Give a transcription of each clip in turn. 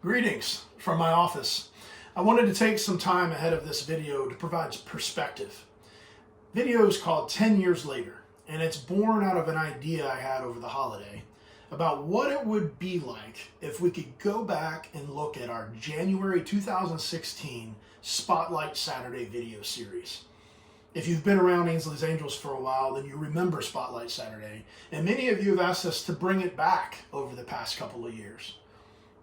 Greetings from my office. I wanted to take some time ahead of this video to provide perspective. Video is called 10 Years Later, and it's born out of an idea I had over the holiday about what it would be like if we could go back and look at our January 2016 Spotlight Saturday video series. If you've been around Ainsley's Angels for a while, then you remember Spotlight Saturday, and many of you have asked us to bring it back over the past couple of years.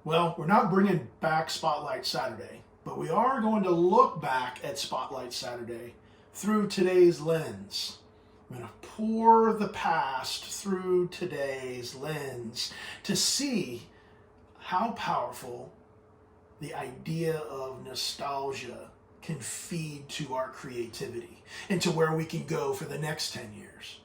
Well, we're not bringing back Spotlight Saturday, but we are going to look back at Spotlight Saturday through today's lens. I'm going to pour the past through today's lens to see how powerful the idea of nostalgia can feed to our creativity and to where we can go for the next 10 years.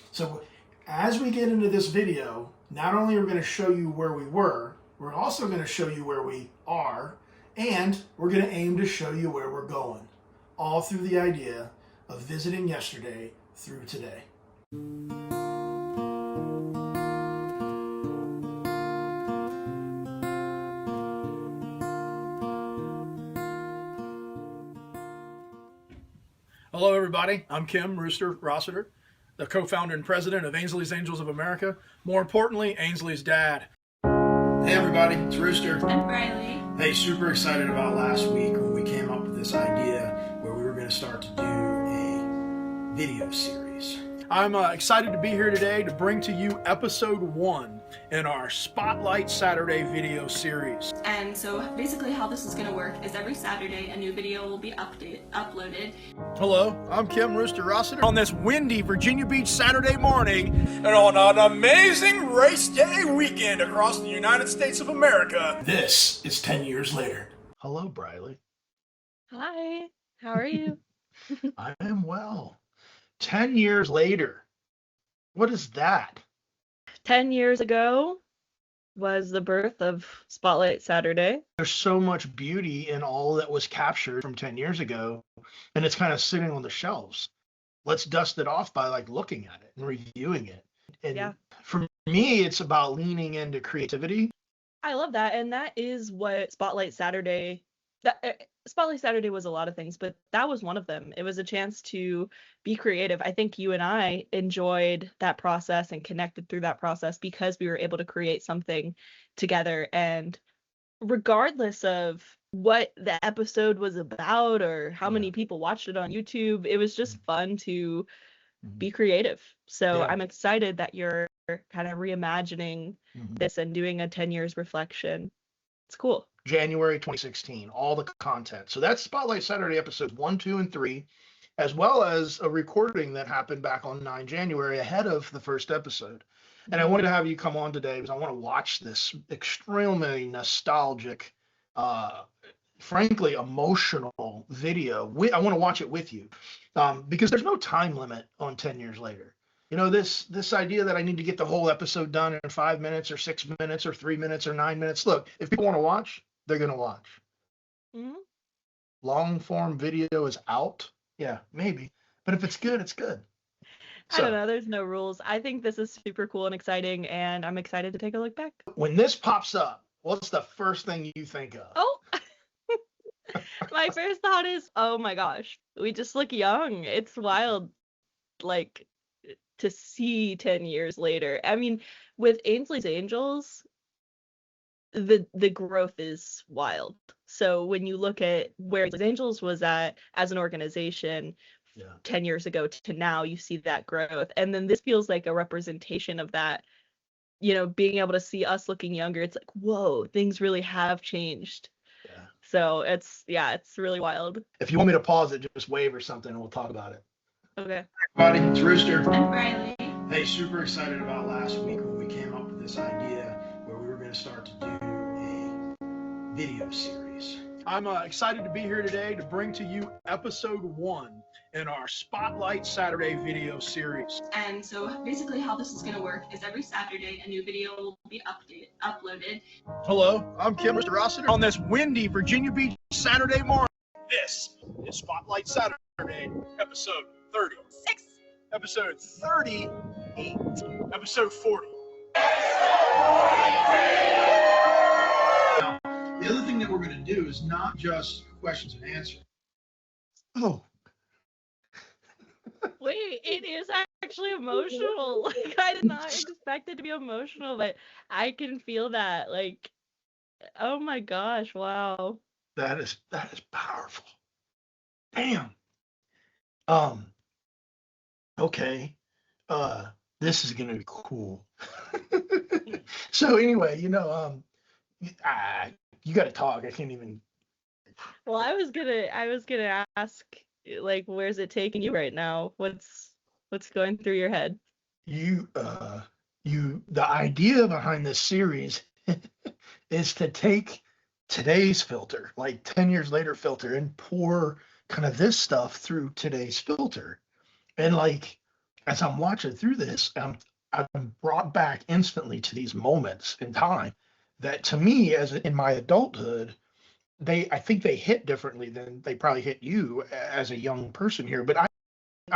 So as we get into this video, not only are we going to show you where we were, we're also going to show you where we are, and we're going to aim to show you where we're going, all through the idea of visiting yesterday through today. Hello everybody, I'm Kim Rooster Rossiter, the co-founder and president of Ainsley's Angels of America. More importantly, Ainsley's dad. Hey everybody, it's Rooster. And Riley. Hey, super excited about last week when we came up with this idea where we were going to start to do a video series. I'm excited to be here today to bring to you episode 1 in our Spotlight Saturday video series. And so basically how this is going to work is every Saturday a new video will be uploaded. Hello, I'm Kim Rooster Rossiter. On this windy Virginia Beach Saturday morning And on an amazing race day weekend across the United States of America, this is 10 years later. Hello, Briley. Hi, how are you? I am well. 10 years later. What is that? 10 years ago was the birth of Spotlight Saturday. There's so much beauty in all that was captured from 10 years ago, and it's kind of sitting on the shelves. Let's dust it off by looking at it and reviewing it. And Yeah. For me, it's about leaning into creativity. I love that, and that is what Spotlight Saturday was a lot of things, but that was one of them. It was a chance to be creative. I think you and I enjoyed that process and connected through that process because we were able to create something together. And regardless of what the episode was about or how many people watched it on YouTube, it was just fun to be creative. So Yeah. I'm excited that you're kind of reimagining this and doing a 10 years reflection. It's cool. January 2016, all the content. So that's Spotlight Saturday episodes 1, 2, and 3, as well as a recording that happened back on 9 January ahead of the first episode. And I wanted to have you come on today because I want to watch this extremely nostalgic, frankly, emotional video. I want to watch it with you because there's no time limit on 10 years later. You know, this idea that I need to get the whole episode done in 5 minutes or 6 minutes or 3 minutes or 9 minutes. Look, if people want to watch, they're going to watch. Long form video is out. Yeah, maybe. But if it's good, it's good. I don't know. There's no rules. I think this is super cool and exciting, and I'm excited to take a look back. When this pops up, what's the first thing you think of? Oh, my first thought is, oh my gosh, we just look young. It's wild, to see 10 years later. I mean, with Ainsley's Angels, the growth is wild. So when you look at where Ainsley's Angels was at as an organization 10 years ago to now, you see that growth. And then this feels like a representation of that, being able to see us looking younger. It's like, whoa, things really have changed. Yeah. So it's really wild. If you want me to pause it, just wave or something and we'll talk about it. Okay. Hey everybody, it's Rooster. And Riley. Hey, super excited about last week when we came up with this idea where we were going to start to do a video series. I'm excited to be here today to bring to you episode 1 in our Spotlight Saturday video series. And so basically how this is going to work is every Saturday a new video will be uploaded. Hello, I'm Kim Rooster Rossiter. On this windy Virginia Beach Saturday morning, this is Spotlight Saturday episode 36. Episode 38. Episode 40. Now, The other thing that we're going to do is not just questions and answers. Oh, Wait, it is actually emotional. Like, I did not expect it to be emotional, but I can feel that. Like, oh my gosh, wow. that is powerful. Damn. Um, okay. This is gonna be cool. So anyway, you gotta talk. I can't even. Well, I was gonna ask, like, where's it taking you right now? What's going through your head? The idea behind this series is to take today's filter, like 10 years later filter, and pour kind of this stuff through today's filter. And like, as I'm watching through this, I'm brought back instantly to these moments in time that to me, as in my adulthood, I think they hit differently than they probably hit you as a young person here. But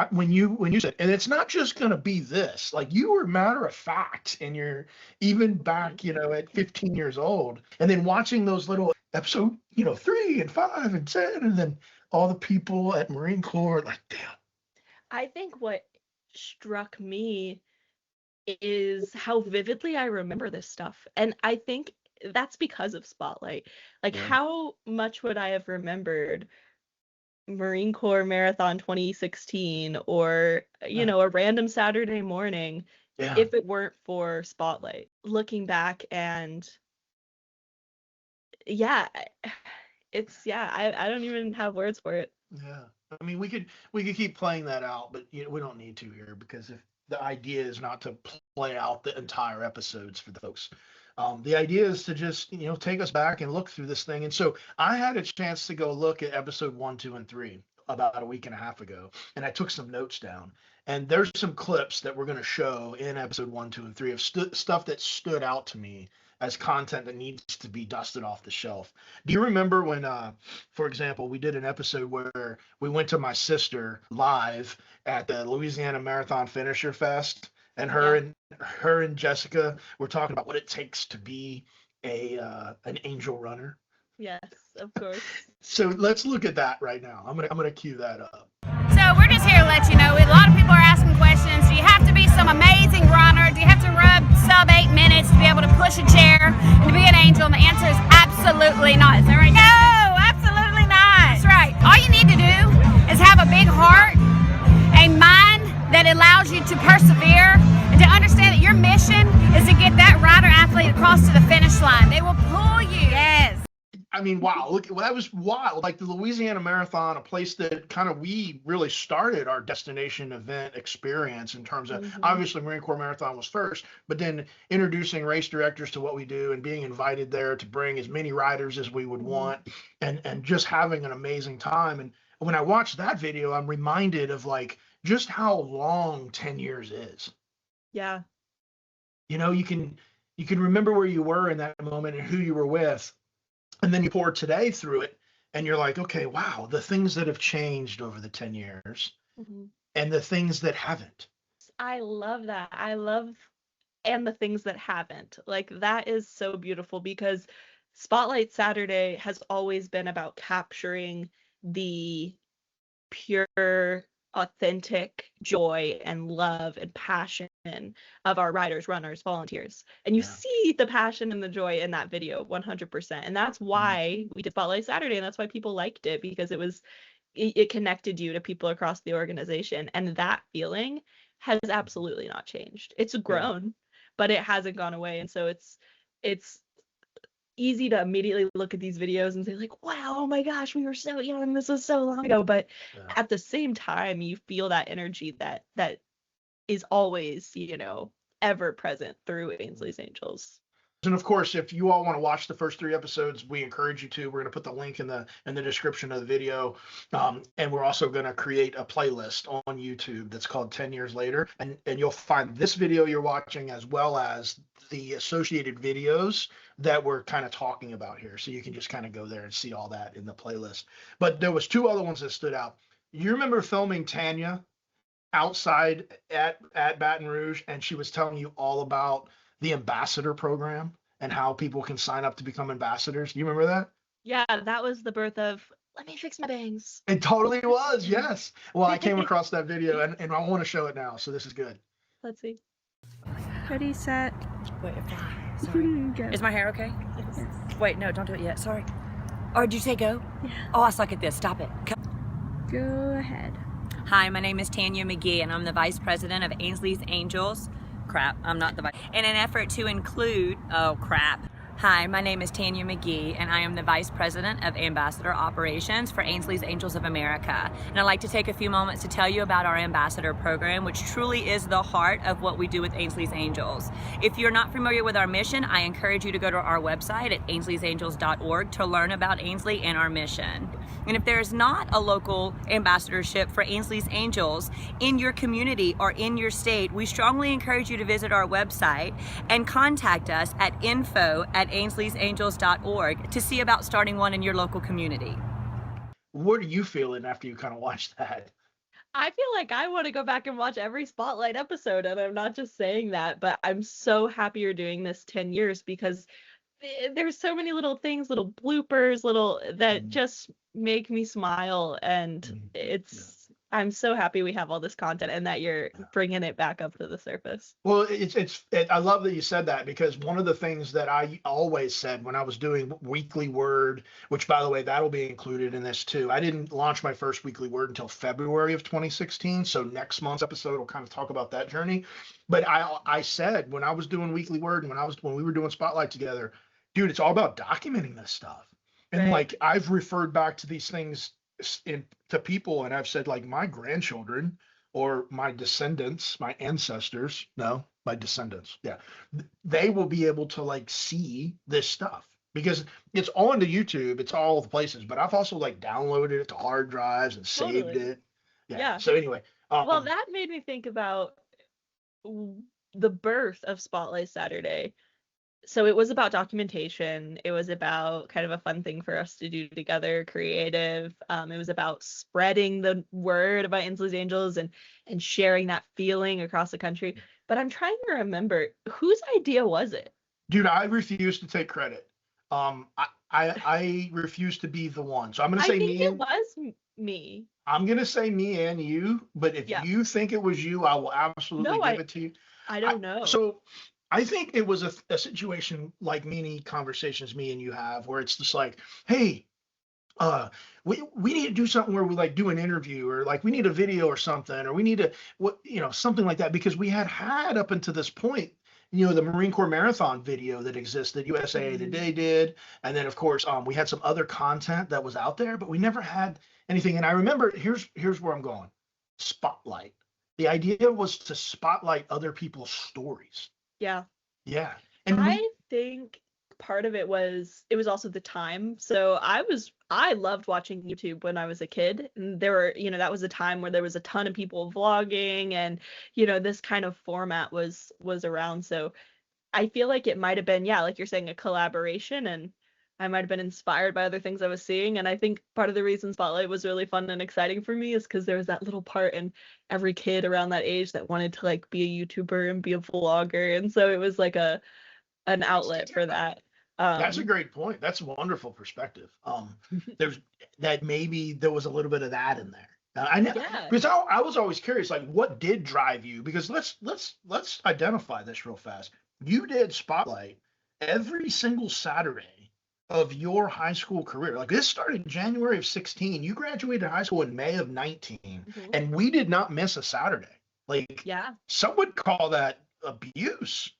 when you said, and it's not just going to be this, like you were matter of fact, and you're even back, at 15 years old, and then watching those little episode, 3 and 5 and 10, and then all the people at Marine Corps, like, damn. I think what struck me is how vividly I remember this stuff. And I think that's because of Spotlight. Like, Yeah. how much would I have remembered Marine Corps Marathon 2016 or, a random Saturday morning Yeah. if it weren't for Spotlight? Looking back and yeah, I don't even have words for it. Yeah. I mean, we could keep playing that out, but we don't need to here, because if the idea is not to play out the entire episodes for the folks. The idea is to just, take us back and look through this thing. And so I had a chance to go look at episode 1, 2, and 3 about a week and a half ago, and I took some notes down. And there's some clips that we're going to show in episode 1, 2, and 3 of stuff that stood out to me as content that needs to be dusted off the shelf. Do you remember when, for example, we did an episode where we went to my sister live at the Louisiana Marathon Finisher Fest, and her and Jessica were talking about what it takes to be an angel runner? Yes, of course. So let's look at that right now. I'm gonna cue that up. So we're just here to let you know, a lot of people are asking questions. Do you have to be some amazing runner? Do you have to run sub 8 minutes to be able to push a chair and to be an angel? And the answer is absolutely not. Is that right? No, absolutely not. That's right. All you need to do is have a big heart, a mind that allows you to persevere, and to understand that your mission is to get that rider athlete across to the finish line. They will pull you. Yes. I mean, wow, look, well, that was wild. Like the Louisiana Marathon, a place that kind of we really started our destination event experience in terms of, obviously Marine Corps Marathon was first, but then introducing race directors to what we do and being invited there to bring as many riders as we would want, and just having an amazing time. And when I watched that video, I'm reminded of like just how long 10 years is. Yeah. You can remember where you were in that moment and who you were with. And then you pour today through it, and you're like, okay, wow, the things that have changed over the 10 years and the things that haven't. I love that. And the things that haven't. Like, that is so beautiful, because Spotlight Saturday has always been about capturing the pure, authentic joy and love and passion of our riders, runners, volunteers. And you see the passion and the joy in that video 100%. And that's why we did Spotlight Saturday, and that's why people liked it, because it connected you to people across the organization. And that feeling has absolutely not changed. It's grown, but it hasn't gone away. And so it's easy to immediately look at these videos and say like, wow, oh my gosh, we were so young, this was so long ago. But at the same time, you feel that energy that is always, ever present through Ainsley's Angels. And of course, if you all want to watch the first 3 episodes, we encourage you to. We're going to put the link in the description of the video. And we're also going to create a playlist on YouTube that's called 10 Years Later. And you'll find this video you're watching as well as the associated videos that we're kind of talking about here. So you can just kind of go there and see all that in the playlist. But there was 2 other ones that stood out. You remember filming Tanya outside at Baton Rouge, and she was telling you all about the ambassador program and how people can sign up to become ambassadors. Do you remember that? Yeah, that was the birth of let me fix my bangs. It totally was, yes. Well, I came across that video and I want to show it now, so this is good. Let's see. Ready, set. Wait, sorry. Go. Is my hair okay? Yes. Wait, no, don't do it yet. Sorry. Oh, did you say go? Yeah. Oh, I suck at this. Stop it. Go ahead. Hi, my name is Tanya McGee, and I'm the Vice President of Ainsley's Angels. Crap, I'm not the vice. In an effort to include, oh crap. Hi, my name is Tanya McGee, and I am the Vice President of Ambassador Operations for Ainsley's Angels of America. And I'd like to take a few moments to tell you about our Ambassador Program, which truly is the heart of what we do with Ainsley's Angels. If you're not familiar with our mission, I encourage you to go to our website at ainsleysangels.org to learn about Ainsley and our mission. And if there is not a local ambassadorship for Ainsley's Angels in your community or in your state, we strongly encourage you to visit our website and contact us at info@ainsleysangels.org to see about starting one in your local community. What are you feeling after you kind of watched that? I feel like I want to go back and watch every Spotlight episode, and I'm not just saying that, but I'm so happy you're doing this 10 years because there's so many little things, little bloopers, that just make me smile, and I'm so happy we have all this content and that you're bringing it back up to the surface. Well, I love that you said that, because one of the things that I always said when I was doing Weekly Word, which by the way, that'll be included in this too. I didn't launch my first Weekly Word until February of 2016. So next month's episode will kind of talk about that journey. But I said when I was doing Weekly Word and when we were doing Spotlight together, dude, it's all about documenting this stuff. And Right. like, I've referred back to these things to people, and I've said, like, my grandchildren or my descendants, my ancestors, no, my descendants, yeah, they will be able to like see this stuff because it's on the YouTube, it's all the places, but I've also like downloaded it to hard drives and saved Totally. it. Yeah. So anyway, Well, that made me think about the birth of Spotlight Saturday. So it was about documentation. It was about kind of a fun thing for us to do together, creative. It was about spreading the word about Ainsley's Angels and sharing that feeling across the country. But I'm trying to remember, whose idea was it? dude, I refuse to take credit. I refuse to be the one. So I'm gonna I say think me. it was me. I'm gonna say me and you. But if Yeah. you think it was you, I will absolutely No, give it to you. I don't know. So I think it was a situation like many conversations me and you have, where it's just like, hey, we need to do something where we like do an interview, or like we need a video or something, or we need to something like that, because we had up until this point, the Marine Corps Marathon video that existed, USA Today did, and then of course we had some other content that was out there, but we never had anything. And I remember, here's where I'm going. Spotlight. The idea was to spotlight other people's stories. Yeah. Yeah. And I think part of it was also the time. So I loved watching YouTube when I was a kid. And there were, that was a time where there was a ton of people vlogging, and, this kind of format was around. So I feel like it might have been, like you're saying, a collaboration, and I might have been inspired by other things I was seeing. And I think part of the reason Spotlight was really fun and exciting for me is because there was that little part in every kid around that age that wanted to like be a YouTuber and be a vlogger. And so it was like an outlet for that. That's a great point. That's a wonderful perspective. Maybe there was a little bit of that in there. Because I was always curious, like, what did drive you? Because let's identify this real fast. You did Spotlight every single Saturday of your high school career. Like, this started in January of 16. You graduated high school in May of 19, and we did not miss a Saturday. Like, some would call that abuse.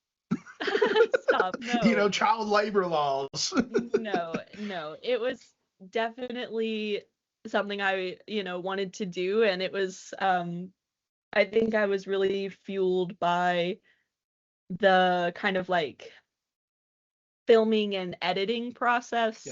Stop. No. Child labor laws. No, it was definitely something I wanted to do, and it was I think I was really fueled by the kind of like filming and editing process.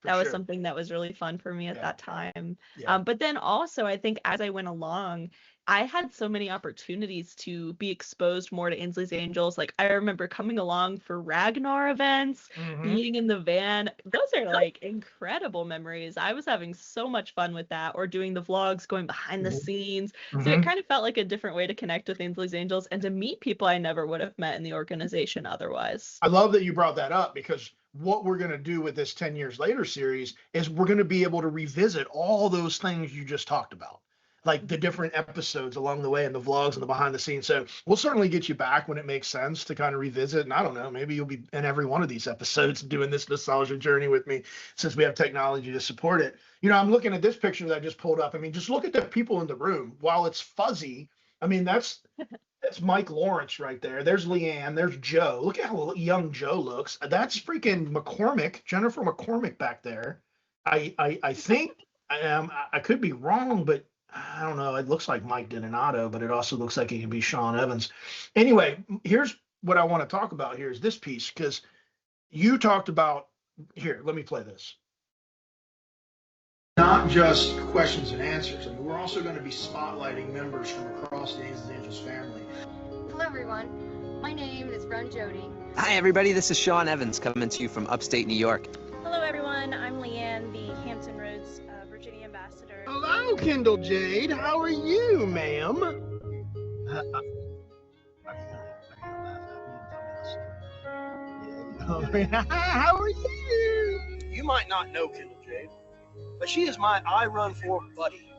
That was something that was really fun for me at that time. But then also, I think as I went along, I had so many opportunities to be exposed more to Ainsley's Angels. Like I remember coming along for Ragnar events, being in the van. Those are like incredible memories. I was having so much fun with that, or doing the vlogs, going behind the scenes. So it kind of felt like a different way to connect with Ainsley's Angels and to meet people I never would have met in the organization otherwise. I love that you brought that up, because what we're going to do with this 10 years later series is we're going to be able to revisit all those things you just talked about, like the different episodes along the way and the vlogs and the behind the scenes. So we'll certainly get you back when it makes sense to kind of revisit. And I don't know, maybe you'll be in every one of these episodes doing this nostalgia journey with me, since we have technology to support it. You know, I'm looking at this picture that I just pulled up. I mean, just look at the people in the room. While it's fuzzy, I mean, that's Mike Lawrence right there. There's Leanne. There's Joe. Look at how young Joe looks. That's freaking McCormick, Jennifer McCormick back there. I think I could be wrong, but I don't know. It looks like Mike Donato, but it also looks like it could be Sean Evans. Anyway, here's what I want to talk about. Here's this piece, because you talked about here. Let me play this. Not just questions and answers. I mean, we're also going to be spotlighting members from across the Ainsley's Angels family. Hello everyone, my name is Run Jody. Hi everybody, this is Sean Evans coming to you from upstate New York. Hello everyone, I'm Leanne, the Hampton Roads, Virginia ambassador. Hello, Kendall Jade. How are you, ma'am? How are you? You might not know Kendall Jade, but she is my I Run For buddy.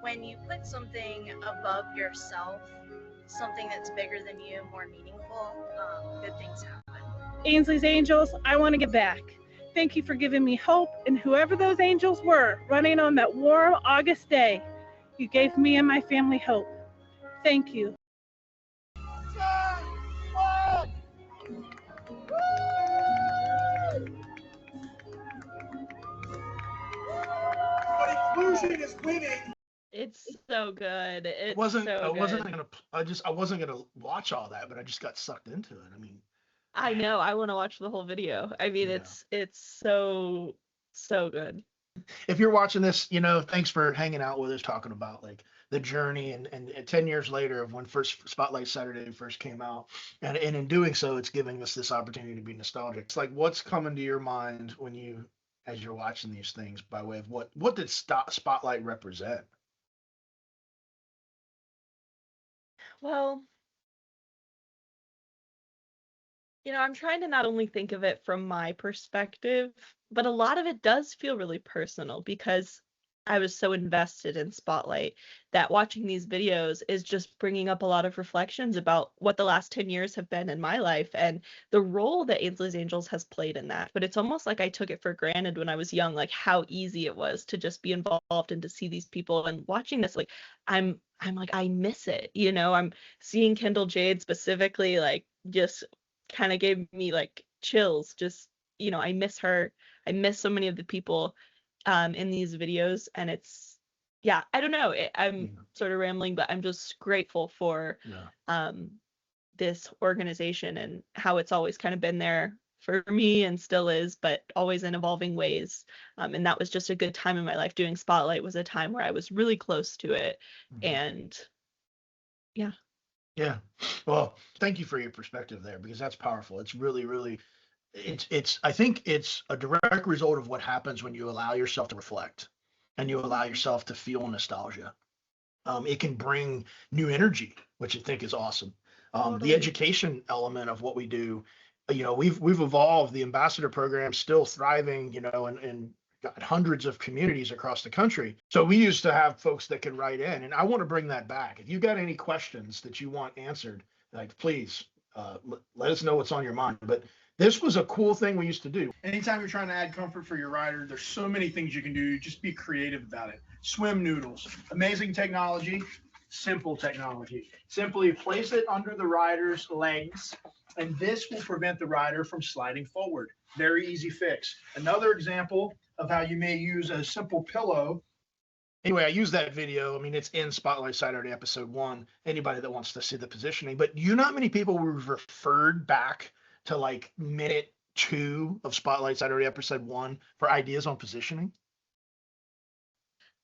When you put something above yourself, something that's bigger than you, more meaningful, good things happen. Ainsley's Angels, I want to get back. Thank you for giving me hope, and whoever those angels were running on that warm August day, you gave me and my family hope. Thank you. But inclusion is winning. It's so good. It's I wasn't gonna watch all that, but I just got sucked into it. I mean, I know. I want to watch the whole video. I mean, Yeah. it's so good. if you're watching this, you know, thanks for hanging out with us, talking about like the journey and 10 years later of when first Spotlight Saturday first came out. And in doing so, it's giving us this opportunity to be nostalgic. It's like, what's coming to your mind when you, as you're watching these things, by way of what did Spotlight represent? Well, I'm trying to not only think of it from my perspective, but a lot of it does feel really personal because I was so invested in Spotlight that watching these videos is just bringing up a lot of reflections about what the last 10 years have been in my life and the role that Ainsley's Angels has played in that. But it's almost like I took it for granted when I was young, like how easy it was to just be involved and to see these people. And watching this, like I'm like, I miss it. I'm seeing Kendall Jade specifically, like just kind of gave me like chills. Just, I miss her. I miss so many of the people in these videos, and it's, yeah, I don't know. I'm sort of rambling, but I'm just grateful for this organization and how it's always kind of been there for me and still is, but always in evolving ways. And that was just a good time in my life. Doing Spotlight was a time where I was really close to it, and yeah. Yeah. Well, thank you for your perspective there, because that's powerful. It's really, really, I think it's a direct result of what happens when you allow yourself to reflect and you allow yourself to feel nostalgia. It can bring new energy, which I think is awesome. The education element of what we do, we've evolved. The ambassador program still thriving, and got hundreds of communities across the country. So we used to have folks that could write in, and I want to bring that back. If you got any questions that you want answered, like please let us know what's on your mind. But this was a cool thing we used to do. Anytime you're trying to add comfort for your rider, there's so many things you can do. Just be creative about it. Swim noodles, amazing technology, simple technology. Simply place it under the rider's legs, and this will prevent the rider from sliding forward. Very easy fix. Another example of how you may use a simple pillow. Anyway, I use that video. I mean, it's in Spotlight Saturday episode 1. Anybody that wants to see the positioning, but not many people were referred back to like minute 2 of Spotlight Saturday episode 1 for ideas on positioning.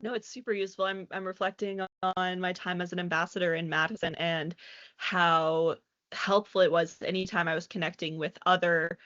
No, it's super useful. I'm reflecting on my time as an ambassador in Madison and how helpful it was anytime I was connecting with other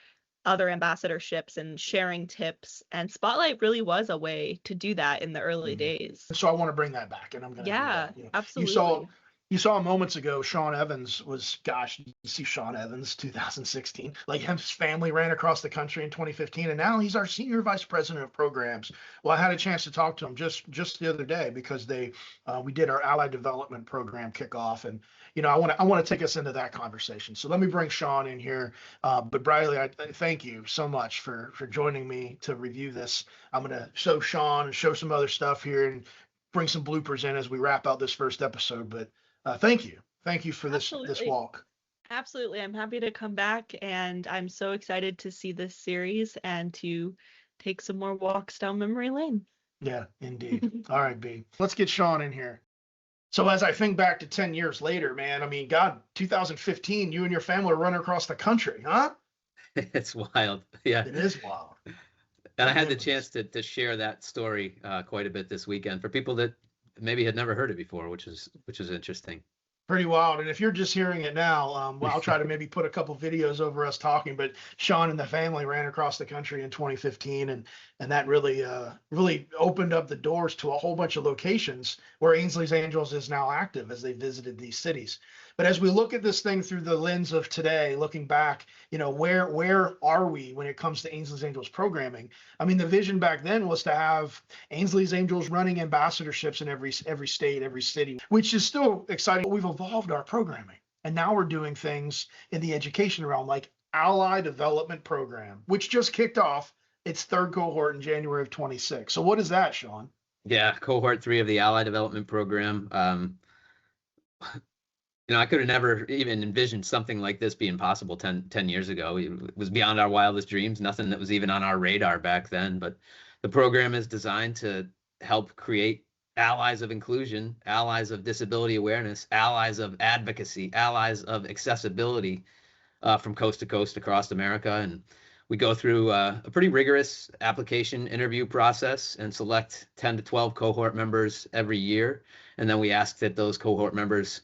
ambassadorships and sharing tips. And Spotlight really was a way to do that in the early days. So I want to bring that back, and I'm going to do Yeah, that. You know, absolutely. you saw moments ago, Sean Evans was, gosh, you see Sean Evans, 2016, like his family ran across the country in 2015, and now he's our senior vice president of programs. Well, I had a chance to talk to him just the other day because we did our allied development program kickoff, and I want to take us into that conversation. So let me bring Sean in here. But Briley, I thank you so much for joining me to review this. I'm going to show Sean and show some other stuff here and bring some bloopers in as we wrap out this first episode. But thank you for this walk. Absolutely. I'm happy to come back, and I'm so excited to see this series and to take some more walks down memory lane. Yeah, indeed. All right, B. Let's get Sean in here. So as I think back to 10 years later, man, I mean, God, 2015, you and your family are running across the country, huh? It's wild. Yeah. It is wild. And I had the chance to share that story quite a bit this weekend for people that maybe had never heard it before, which is interesting. Pretty wild. And if you're just hearing it now, well, I'll try to maybe put a couple videos over us talking, but Sean and the family ran across the country in 2015, and that really opened up the doors to a whole bunch of locations where Ainsley's Angels is now active as they visited these cities. But as we look at this thing through the lens of today, looking back, where are we when it comes to Ainsley's Angels programming? I mean, the vision back then was to have Ainsley's Angels running ambassadorships in every state, every city, which is still exciting. We've evolved our programming, and now we're doing things in the education realm like Ally Development Program, which just kicked off its third cohort in January of 26. So what is that, Sean? Yeah, cohort 3 of the Ally Development Program. I could have never even envisioned something like this being possible 10 years ago. It was beyond our wildest dreams, nothing that was even on our radar back then. But the program is designed to help create allies of inclusion, allies of disability awareness, allies of advocacy, allies of accessibility from coast to coast across America. And we go through a pretty rigorous application interview process and select 10 to 12 cohort members every year. And then we ask that those cohort members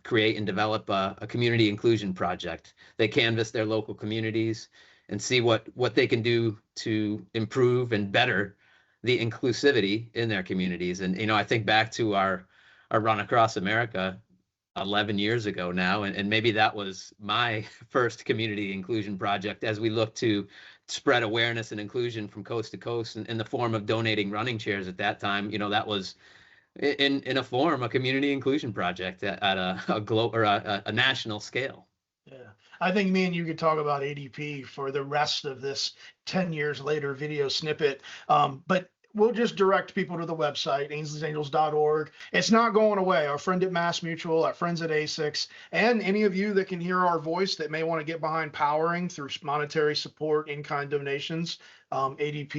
create and develop a community inclusion project. They canvass their local communities and see what they can do to improve and better the inclusivity in their communities. And, I think back to our run across America 11 years ago now, and maybe that was my first community inclusion project as we look to spread awareness and inclusion from coast to coast in the form of donating running chairs at that time. That was in a form, a community inclusion project at a global or a national scale. Yeah, I think me and you could talk about ADP for the rest of this 10 years later video snippet. But we'll just direct people to the website, ainsleysangels.org. It's not going away. Our friend at Mass Mutual, our friends at ASICS, and any of you that can hear our voice that may want to get behind powering through monetary support, in-kind donations, ADP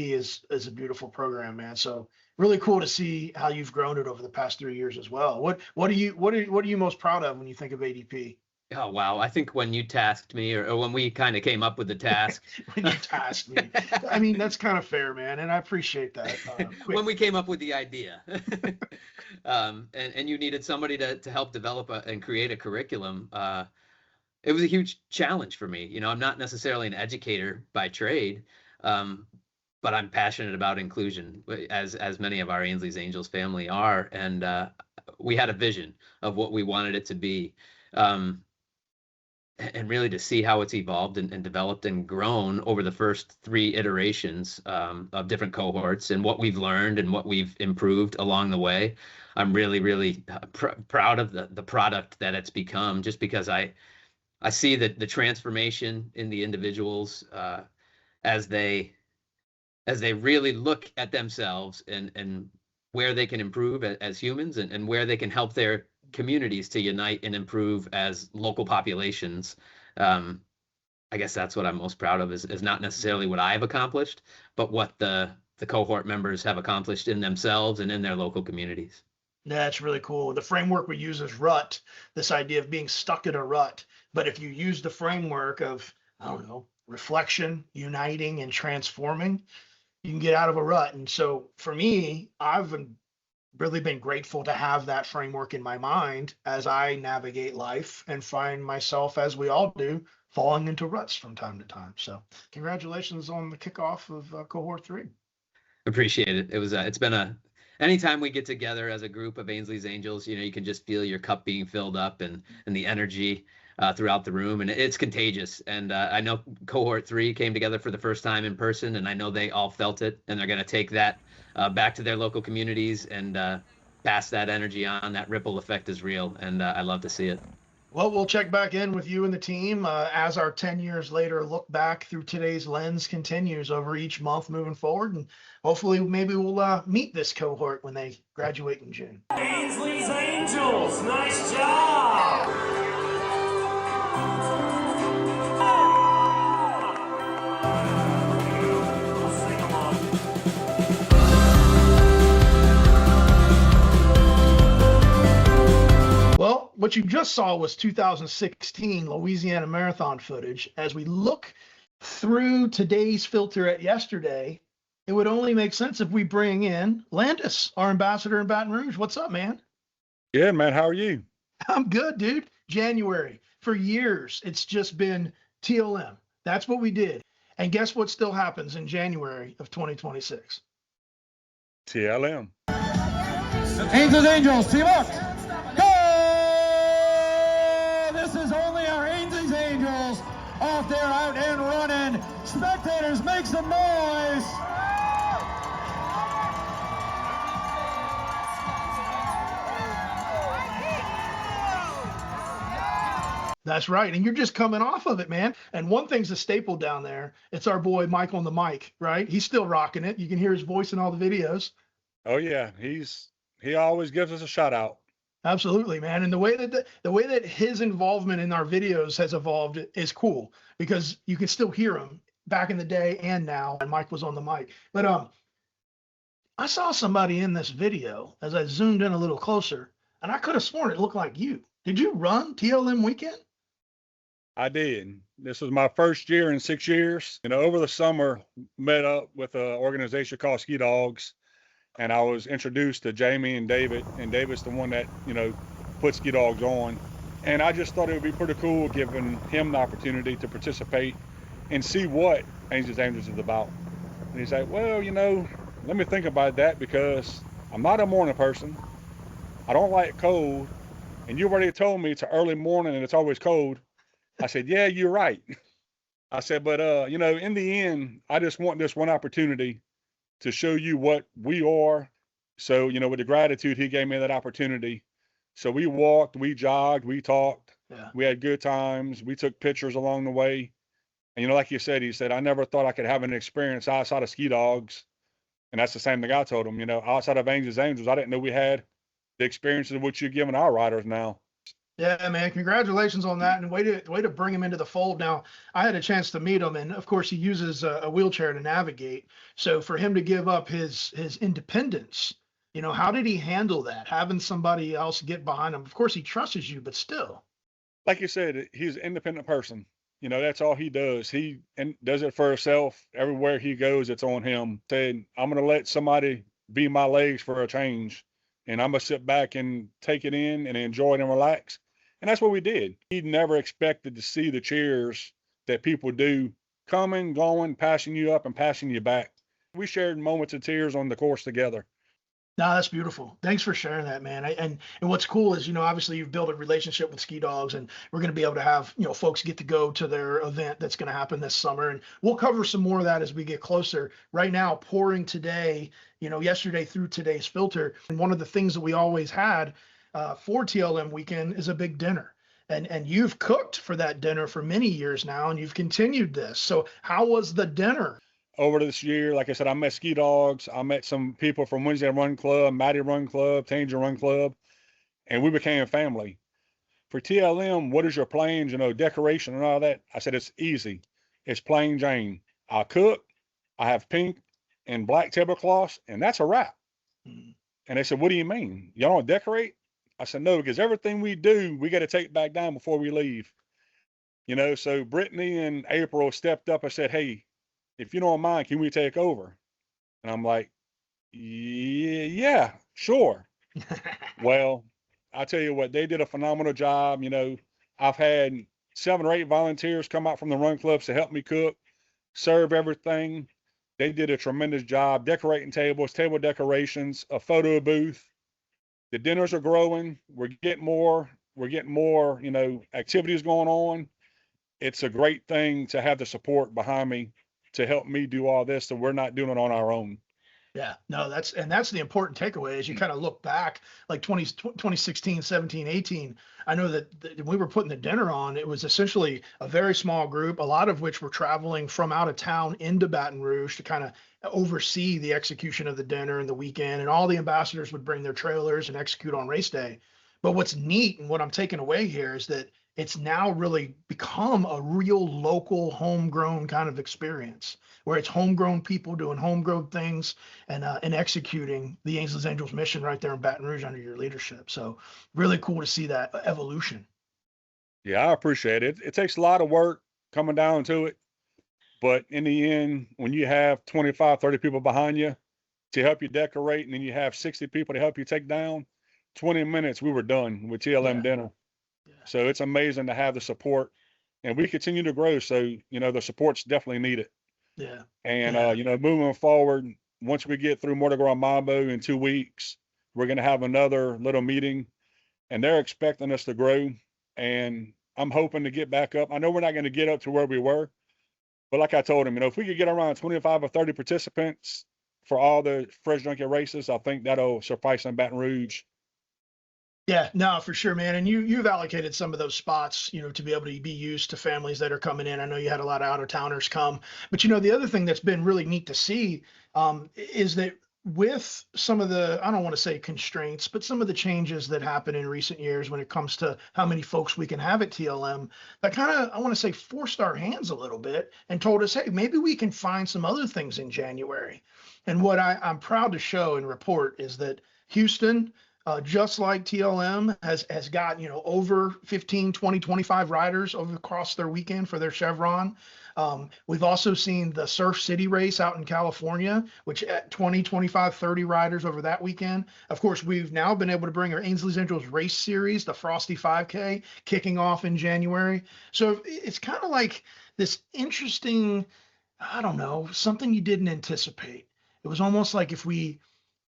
is a beautiful program, man. So really cool to see how you've grown it over the past 3 years as well. What are you most proud of when you think of ADP? Oh, wow. I think when you tasked me or when we kind of came up with the task. When you tasked me. I mean, that's kind of fair, man. And I appreciate that. When we came up with the idea and you needed somebody to help develop and create a curriculum, it was a huge challenge for me. I'm not necessarily an educator by trade, but I'm passionate about inclusion, as many of our Ainsley's Angels family are. And we had a vision of what we wanted it to be. And really to see how it's evolved and developed and grown over the first 3 iterations of different cohorts and what we've learned and what we've improved along the way. I'm really, really proud of the product that it's become, just because I see the transformation in the individuals as they really look at themselves and where they can improve as humans and where they can help their communities to unite and improve as local populations. I guess that's what I'm most proud of is not necessarily what I've accomplished, but what the cohort members have accomplished in themselves and in their local communities. That's really cool. The framework we use is rut, this idea of being stuck in a rut. But if you use the framework of, reflection, uniting, and transforming, you can get out of a rut. And so for me, I've really been grateful to have that framework in my mind as I navigate life and find myself, as we all do, falling into ruts from time to time. So congratulations on the kickoff of cohort 3. Appreciate it. It's been anytime we get together as a group of Ainsley's Angels, you can just feel your cup being filled up and the energy throughout the room, and it's contagious. And I know cohort 3 came together for the first time in person, and I know they all felt it, and they're going to take that back to their local communities and pass that energy on. That ripple effect is real, and I love to see it. Well, we'll check back in with you and the team as our 10 years later look back through today's lens continues over each month moving forward. And hopefully maybe we'll meet this cohort when they graduate in June. Ainsley's Angels, nice job! Well, what you just saw was 2016 Louisiana Marathon footage. As we look through today's filter at yesterday, it would only make sense if we bring in Landis, our ambassador in Baton Rouge. What's up, man? Good, man. How are you? I'm good, dude. January. For years, it's just been TLM. That's what we did. And guess what still happens in January of 2026? TLM. Ainsley's Angels, team up! Go! This is only our Ainsley's Angels off there out and running. Spectators, make some noise! That's right. And you're just coming off of it, man. And one thing's a staple down there. It's our boy Mike on the mic, right? He's still rocking it. You can hear his voice in all the videos. Oh yeah, he always gives us a shout out. Absolutely, man. And the way that his involvement in our videos has evolved is cool because you can still hear him back in the day and now. And Mike was on the mic. But I saw somebody in this video as I zoomed in a little closer, and I could have sworn it looked like you. Did you run TLM weekend? I did. This was my first year in 6 years. Over the summer, met up with an organization called Ski Dogs, and I was introduced to Jamie and David, and David's the one that, put Ski Dogs on. And I just thought it would be pretty cool giving him the opportunity to participate and see what Ainsley's Angels is about. And he's like, well, let me think about that because I'm not a morning person. I don't like cold. And you already told me it's an early morning and it's always cold. I said, yeah, you're right. I said, but, in the end, I just want this one opportunity to show you what we are. So, with the gratitude, he gave me that opportunity. So we walked, we jogged, we talked, we had good times. We took pictures along the way. And, like you said, he said, I never thought I could have an experience outside of Ski Dogs. And that's the same thing I told him, outside of Ainsley's Angels, I didn't know we had the experiences of what you're giving our riders now. Yeah, man, congratulations on that, and way to bring him into the fold. Now, I had a chance to meet him, and of course, he uses a wheelchair to navigate. So for him to give up his independence, how did he handle that? Having somebody else get behind him. Of course, he trusts you, but still. Like you said, he's an independent person. That's all he does. He does it for himself. Everywhere he goes, it's on him. Said, I'm going to let somebody be my legs for a change, and I'm going to sit back and take it in and enjoy it and relax. And that's what we did. He never expected to see the cheers that people do coming, going, passing you up and passing you back. We shared moments of tears on the course together. No, that's beautiful. Thanks for sharing that, man. And what's cool is, obviously you've built a relationship with Ski Dogs, and we're going to be able to have, folks get to go to their event that's going to happen this summer. And we'll cover some more of that as we get closer. Right now, pouring today, yesterday through today's filter. And one of the things that we always had for TLM weekend is a big dinner. And you've cooked for that dinner for many years now, and you've continued this. So how was the dinner? Over this year, like I said, I met Ski Dogs. I met some people from Wednesday Run Club, Matty Run Club, Tanger Run Club, and we became family. For TLM, what is your plans, decoration and all that? I said, it's easy. It's plain Jane. I cook, I have pink and black tablecloths, and that's a wrap. Mm-hmm. And they said, what do you mean? Y'all don't decorate? I said, no, because everything we do, we got to take back down before we leave. So Brittany and April stepped up and said, hey, if you don't mind, can we take over? And I'm like, yeah, sure. Well, I tell you what, they did a phenomenal job. You know, I've had 7 or 8 volunteers come out from the run clubs to help me cook, serve everything. They did a tremendous job decorating tables, table decorations, a photo booth. The dinners are growing. We're getting more, you know, activities going on. It's a great thing to have the support behind me to help me do all this, so we're not doing it on our own. Yeah, no, that's the important takeaway as you kind of look back like 2016, 17, 18. I know that when we were putting the dinner on, it was essentially a very small group, a lot of which were traveling from out of town into Baton Rouge to kind of oversee the execution of the dinner and the weekend. And all the ambassadors would bring their trailers and execute on race day. But what's neat and what I'm taking away here is that it's now really become a real local homegrown kind of experience where it's homegrown people doing homegrown things and executing the Ainsley's Angels mission right there in Baton Rouge under your leadership. So really cool to see that evolution. Yeah, I appreciate it. It takes a lot of work coming down to it. But in the end, when you have 25, 30 people behind you to help you decorate, and then you have 60 people to help you take down, 20 minutes, we were done with TLM dinner. So it's amazing to have the support, and we continue to grow. So, you know, the support's definitely needed. Yeah. And, you know, moving forward, once we get through Mardi Gras Mambo in 2 weeks, we're going to have another little meeting, and they're expecting us to grow. And I'm hoping to get back up. I know we're not going to get up to where we were, but like I told him, you know, if we could get around 25 or 30 participants for all the Fresh Junket races, I think that'll suffice in Baton Rouge. Yeah, no, for sure, man. And you've allocated some of those spots, you know, to be able to be used to families that are coming in. I know you had a lot of out of towners come, but you know, the other thing that's been really neat to see is that with some of the, I don't want to say constraints, but some of the changes that happen in recent years when it comes to how many folks we can have at TLM, that kind of, I want to say, forced our hands a little bit and told us, hey, maybe we can find some other things in January. And what I'm proud to show and report is that Houston, just like TLM has got, you know, over 15, 20, 25 riders over across their weekend for their Chevron. We've also seen the Surf City race out in California, which at 20, 25, 30 riders over that weekend. Of course, we've now been able to bring our Ainsley's Angels race series, the Frosty 5K, kicking off in January. So it's kind of like this interesting, I don't know, something you didn't anticipate. It was almost like if we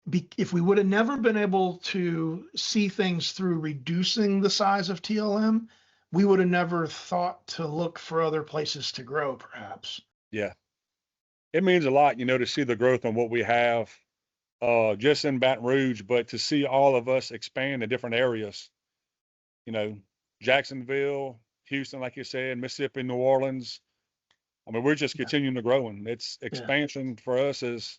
would have never been able to see things through reducing the size of TLM, we would have never thought to look for other places to grow, perhaps. Yeah. It means a lot, you know, to see the growth in what we have just in Baton Rouge, but to see all of us expand in different areas, you know, Jacksonville, Houston, like you said, Mississippi, New Orleans. I mean, we're just continuing to grow, and it's expansion for us is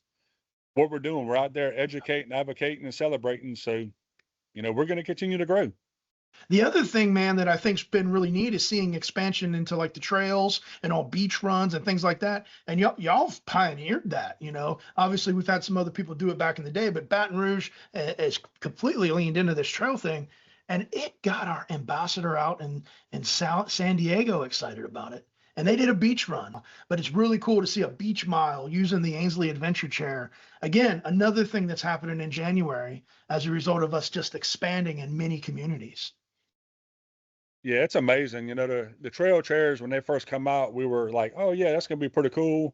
what we're doing. We're out there educating, advocating, and celebrating. So, you know, we're going to continue to grow. The other thing, man, that I think's been really neat is seeing expansion into like the trails and all beach runs and things like that. And y'all pioneered that, you know. Obviously, we've had some other people do it back in the day, but Baton Rouge has completely leaned into this trail thing, and it got our ambassador out in San Diego excited about it. And they did a beach run, but it's really cool to see a beach mile using the Ainsley Adventure Chair. Again, another thing that's happening in January as a result of us just expanding in many communities. Yeah, it's amazing. You know, the trail chairs, when they first come out, we were like, oh, yeah, that's going to be pretty cool.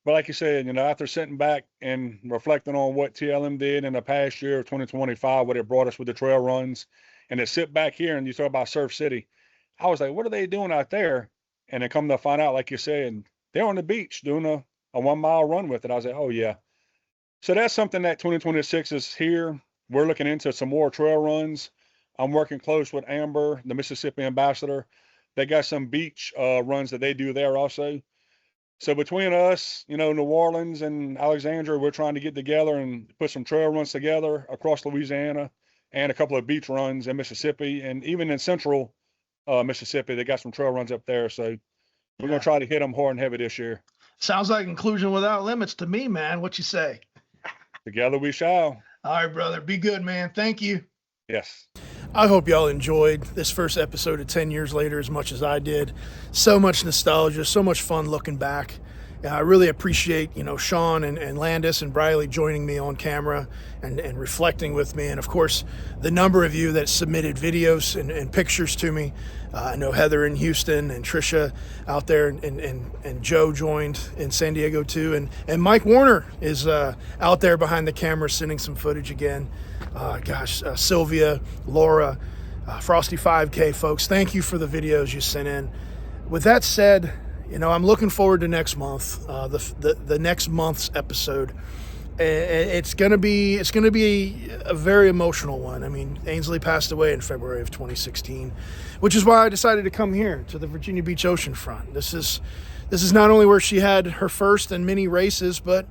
But like you said, you know, after sitting back and reflecting on what TLM did in the past year of 2025, what it brought us with the trail runs, and to sit back here and you talk about Surf City, I was like, what are they doing out there? And then come to find out, like you said, they're on the beach doing a 1 mile run with it. I was like, oh, yeah. So that's something that 2026 is here. We're looking into some more trail runs. I'm working close with Amber, the Mississippi ambassador. They got some beach runs that they do there also. So between us, you know, New Orleans and Alexandria, we're trying to get together and put some trail runs together across Louisiana and a couple of beach runs in Mississippi, and even in central Mississippi, they got some trail runs up there. So we're going to try to hit them hard and heavy this year. Sounds like inclusion without limits to me, man. What you say? Together we shall. All right, brother. Be good, man. Thank you. Yes. I hope y'all enjoyed this first episode of 10 Years Later as much as I did. So much nostalgia, so much fun looking back. I really appreciate, Sean and Landis and Briley joining me on camera and reflecting with me. And of course, the number of you that submitted videos and pictures to me. I know Heather in Houston and Trisha out there, and Joe joined in San Diego too. And Mike Warner is out there behind the camera sending some footage again. Sylvia, Laura, Frosty 5K folks, thank you for the videos you sent in. With that said, I'm looking forward to next month, the next month's episode. It's gonna be a very emotional one. I mean, Ainsley passed away in February of 2016, which is why I decided to come here to the Virginia Beach oceanfront. This is not only where she had her first and many races, but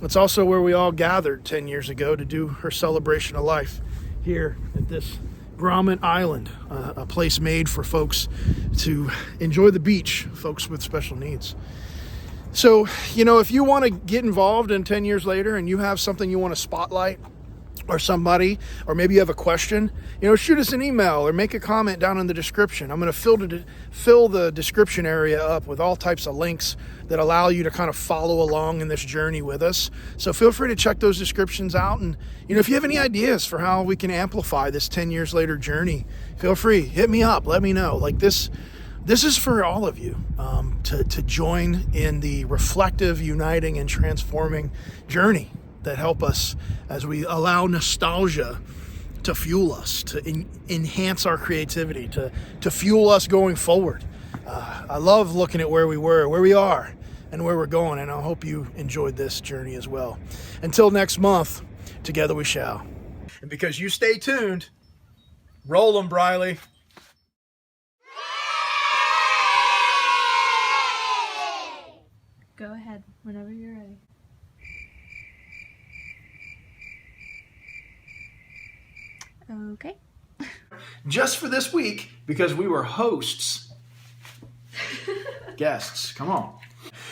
it's also where we all gathered 10 years ago to do her celebration of life here at this Grommet Island, a place made for folks to enjoy the beach, folks with special needs. So, if you want to get involved in 10 years later and you have something you want to spotlight or somebody, or maybe you have a question, shoot us an email or make a comment down in the description. I'm going to fill the description area up with all types of links that allow you to kind of follow along in this journey with us. So feel free to check those descriptions out. And, if you have any ideas for how we can amplify this 10 years later journey, feel free, hit me up, let me know. Like this is for all of you to join in the reflective, uniting, and transforming journey that help us as we allow nostalgia to fuel us, to enhance our creativity, to fuel us going forward. I love looking at where we were, where we are, and where we're going, and I hope you enjoyed this journey as well. Until next month, together we shall. And because you stay tuned, roll them, Briley. Go ahead, whenever you're ready. Okay. Just for this week, because we were hosts. Guests, come on.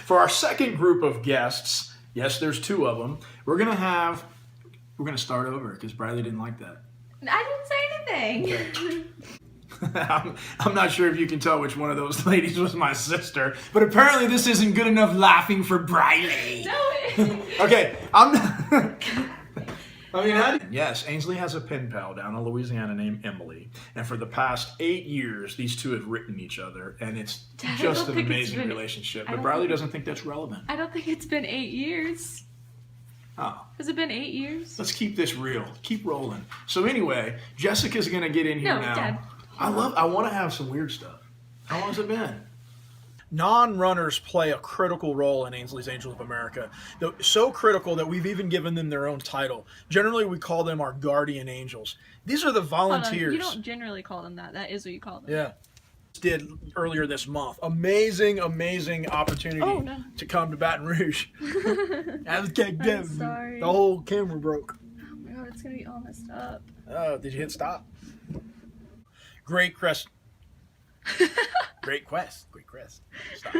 For our second group of guests, yes, there's two of them, we're going to start over because Briley didn't like that. I didn't say anything. Okay. I'm not sure if you can tell which one of those ladies was my sister, but apparently this isn't good enough laughing for Briley. No. Okay, I'm not... Yes, Ainsley has a pen pal down in Louisiana named Emily, and for the past 8 years, these two have written each other, and it's just an amazing relationship. But Briley doesn't think that's relevant. I don't think it's been 8 years. Oh. Has it been 8 years? Let's keep this real. Keep rolling. So anyway, Jessica's gonna get in here now. Dad. I want to have some weird stuff. How long has it been? Non-runners play a critical role in Ainsley's Angels of America. So critical that we've even given them their own title. Generally, we call them our guardian angels. These are the volunteers. You don't generally call them that. That is what you call them. Yeah. Did earlier this month. Amazing opportunity to come to Baton Rouge. I'm sorry. The whole camera broke. Oh my god, it's going to be all messed up. Oh, did you hit stop? Great quest. Stop.